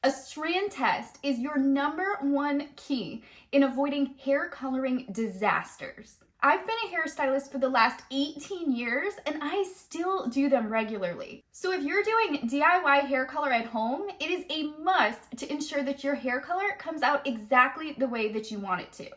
A strand test is your #1 key in avoiding hair coloring disasters. I've been a hairstylist for the last 18 years and I still do them regularly. So if you're doing DIY hair color at home, it is a must to ensure that your hair color comes out exactly the way that you want it to.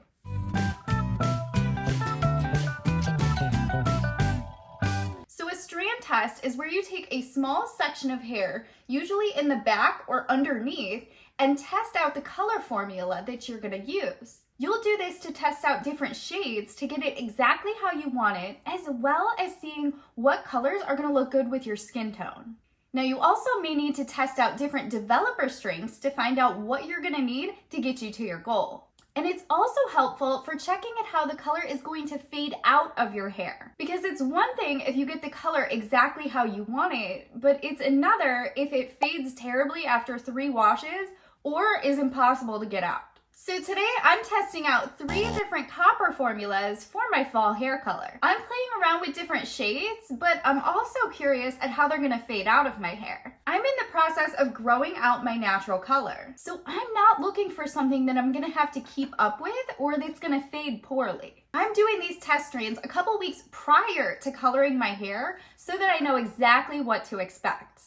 So a strand test is where you take a small section of hair, usually in the back or underneath, and test out the color formula that you're going to use. You'll do this to test out different shades to get it exactly how you want it, as well as seeing what colors are going to look good with your skin tone. Now you also may need to test out different developer strengths to find out what you're going to need to get you to your goal. And it's also helpful for checking at how the color is going to fade out of your hair. Because it's one thing if you get the color exactly how you want it, but it's another if it fades terribly after 3 washes or is impossible to get out. So today I'm testing out 3 different copper formulas for my fall hair color. I'm playing around with different shades, but I'm also curious at how they're gonna fade out of my hair. I'm in the process of growing out my natural color, so I'm not looking for something that I'm gonna have to keep up with or that's gonna fade poorly. I'm doing these test strands a couple weeks prior to coloring my hair so that I know exactly what to expect.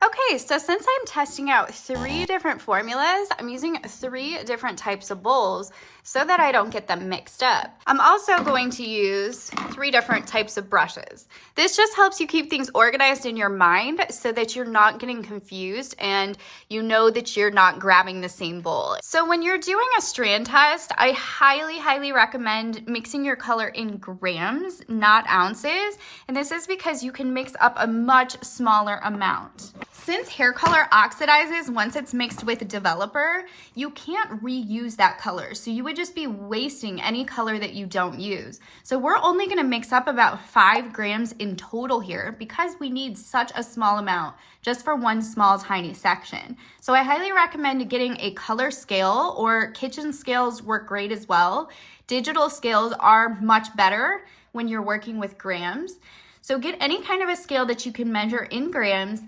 Okay, so since I'm testing out 3 different formulas, I'm using 3 different types of bowls so that I don't get them mixed up. I'm also going to use 3 different types of brushes. This just helps you keep things organized in your mind so that you're not getting confused and you know that you're not grabbing the same bowl. So when you're doing a strand test, I highly recommend mixing your color in grams, not ounces. And this is because you can mix up a much smaller amount. Since hair color oxidizes once it's mixed with a developer, you can't reuse that color. So you would just be wasting any color that you don't use. So we're only gonna mix up about 5 grams in total here because we need such a small amount just for one small tiny section. So I highly recommend getting a color scale, or kitchen scales work great as well. Digital scales are much better when you're working with grams. So get any kind of a scale that you can measure in grams.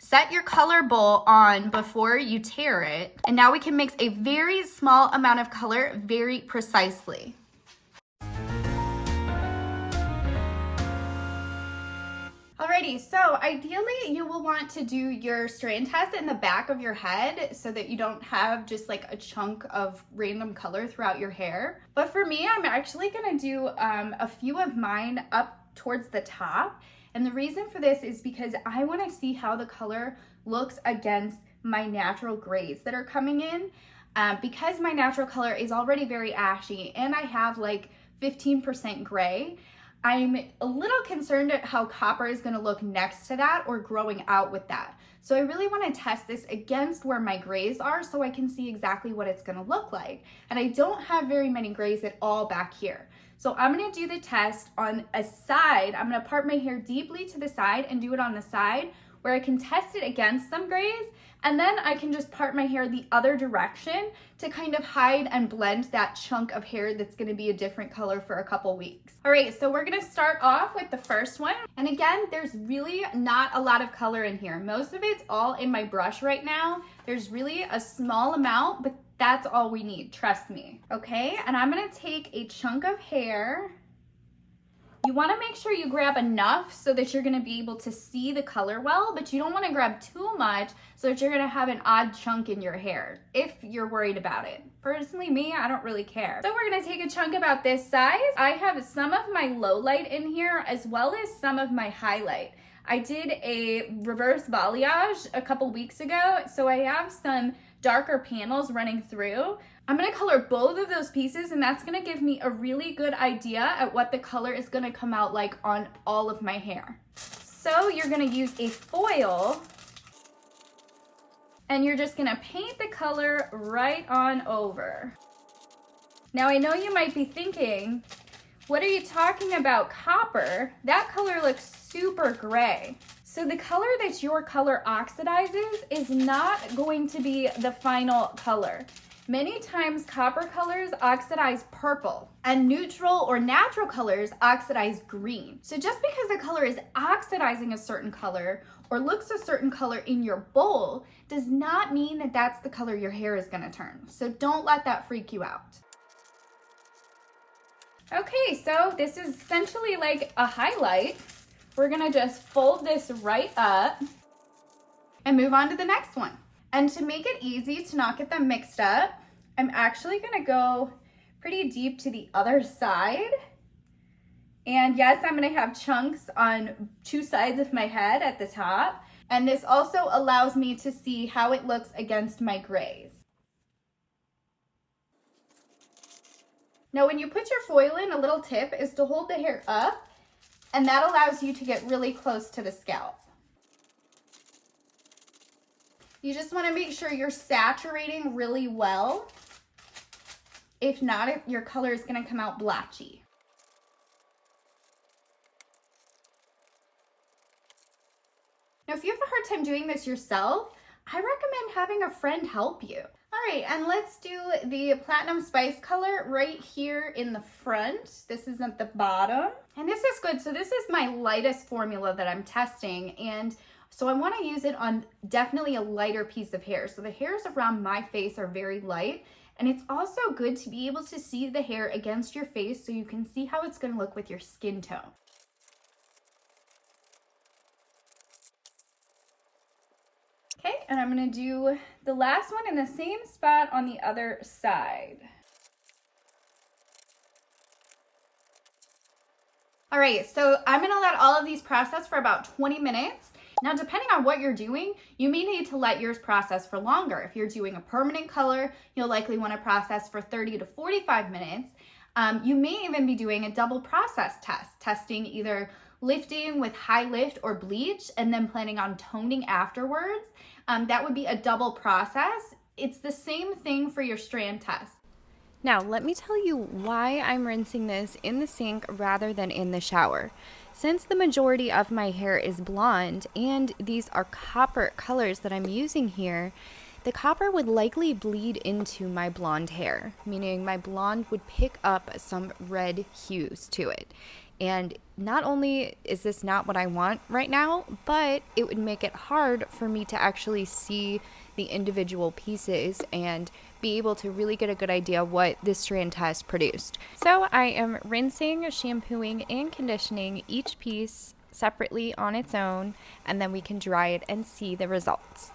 Set your color bowl on before you tare it, and now we can mix a very small amount of color very precisely. Alrighty, so ideally you will want to do your strand test in the back of your head so that you don't have just like a chunk of random color throughout your hair. But for me, I'm actually gonna do a few of mine up towards the top. And the reason for this is because I want to see how the color looks against my natural grays that are coming in. Because my natural color is already very ashy and I have like 15% gray, I'm a little concerned at how copper is going to look next to that or growing out with that. So I really want to test this against where my grays are so I can see exactly what it's going to look like. And I don't have very many grays at all back here. So I'm gonna do the test on a side. I'm gonna part my hair deeply to the side and do it on the side where I can test it against some grays, and then I can just part my hair the other direction to kind of hide and blend that chunk of hair that's gonna be a different color for a couple weeks. All right, so we're gonna start off with the first one. And again, there's really not a lot of color in here. Most of it's all in my brush right now. There's really a small amount, but that's all we need, trust me. Okay, and I'm gonna take a chunk of hair. You wanna make sure you grab enough so that you're gonna be able to see the color well, but you don't wanna grab too much so that you're gonna have an odd chunk in your hair, if you're worried about it. Personally, me, I don't really care. So we're gonna take a chunk about this size. I have some of my low light in here as well as some of my highlight. I did a reverse balayage a couple weeks ago, so I have some darker panels running through. I'm gonna color both of those pieces, and that's gonna give me a really good idea at what the color is gonna come out like on all of my hair. So you're gonna use a foil, and you're just gonna paint the color right on over. Now I know you might be thinking, what are you talking about, copper? That color looks super gray. So the color that your color oxidizes is not going to be the final color. Many times copper colors oxidize purple, and neutral or natural colors oxidize green. So just because a color is oxidizing a certain color or looks a certain color in your bowl does not mean that that's the color your hair is gonna turn. So don't let that freak you out. Okay, so this is essentially like a highlight. We're gonna just fold this right up and move on to the next one. And to make it easy to not get them mixed up, I'm actually gonna go pretty deep to the other side. And yes, I'm gonna have chunks on two sides of my head at the top. And this also allows me to see how it looks against my grays. Now, when you put your foil in, a little tip is to hold the hair up, and that allows you to get really close to the scalp. You just wanna make sure you're saturating really well. If not, your color is gonna come out blotchy. Now, if you have a hard time doing this yourself, I recommend having a friend help you. All right, and let's do the Platinum Spice color right here in the front. This is at the bottom. And this is good. So this is my lightest formula that I'm testing. And so I wanna use it on definitely a lighter piece of hair. So the hairs around my face are very light. And it's also good to be able to see the hair against your face so you can see how it's gonna look with your skin tone. Okay, and I'm gonna do the last one in the same spot on the other side. All right, so I'm gonna let all of these process for about 20 minutes. Now, depending on what you're doing, you may need to let yours process for longer. If you're doing a permanent color, you'll likely wanna process for 30 to 45 minutes. You may even be doing a double process test, testing either lifting with high lift or bleach and then planning on toning afterwards. That would be a double process. It's the same thing for your strand test. Now, let me tell you why I'm rinsing this in the sink rather than in the shower. Since the majority of my hair is blonde and these are copper colors that I'm using here, the copper would likely bleed into my blonde hair, meaning my blonde would pick up some red hues to it. And not only is this not what I want right now, but it would make it hard for me to actually see the individual pieces and be able to really get a good idea what this strand test produced. So I am rinsing, shampooing, and conditioning each piece separately on its own, and then we can dry it and see the results.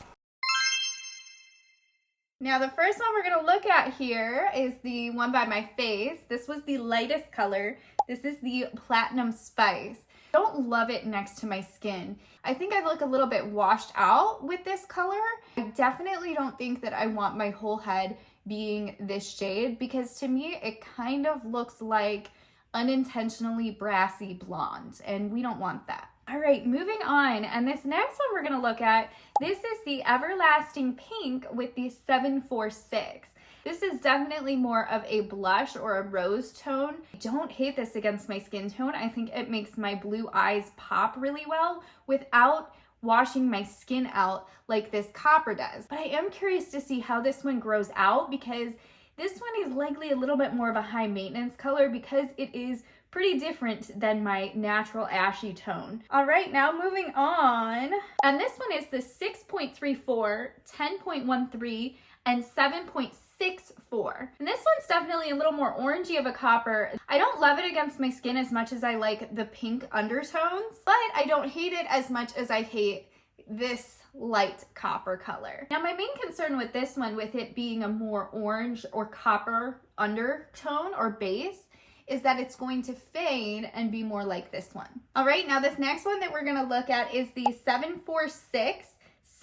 Now, the first one we're gonna look at here is the one by my face. This was the lightest color. This is the Platinum Spice. I don't love it next to my skin. I think I look a little bit washed out with this color. I definitely don't think that I want my whole head being this shade because to me, it kind of looks like unintentionally brassy blonde, and we don't want that. All right, moving on. And this next one we're gonna look at, this is the Everlasting Pink with the 746. This is definitely more of a blush or a rose tone. I don't hate this against my skin tone. I think it makes my blue eyes pop really well without washing my skin out like this copper does. But I am curious to see how this one grows out because this one is likely a little bit more of a high maintenance color because it is pretty different than my natural ashy tone. All right, now moving on. And this one is the 6.34, 10.13, and 7.64. And this one's definitely a little more orangey of a copper. I don't love it against my skin as much as I like the pink undertones, but I don't hate it as much as I hate this light copper color. Now, my main concern with this one, with it being a more orange or copper undertone or base, is that it's going to fade and be more like this one. All right, now this next one that we're gonna look at is the 746,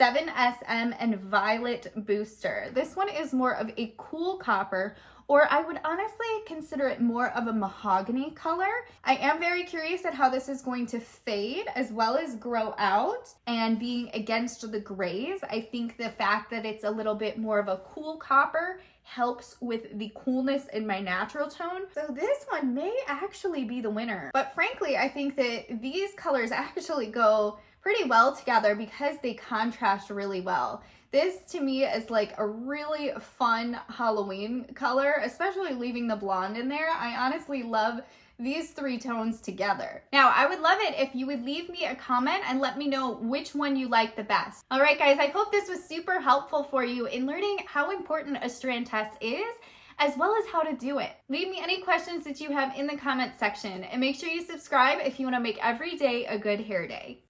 7SM, and Violet Booster. This one is more of a cool copper, or I would honestly consider it more of a mahogany color. I am very curious at how this is going to fade as well as grow out and being against the grays. I think the fact that it's a little bit more of a cool copper helps with the coolness in my natural tone. So this one may actually be the winner. But frankly, I think that these colors actually go pretty well together because they contrast really well. This to me is like a really fun Halloween color, especially leaving the blonde in there. I honestly love these three tones together. Now, I would love it if you would leave me a comment and let me know which one you like the best. All right, guys, I hope this was super helpful for you in learning how important a strand test is, as well as how to do it. Leave me any questions that you have in the comment section, and make sure you subscribe if you want to make every day a good hair day.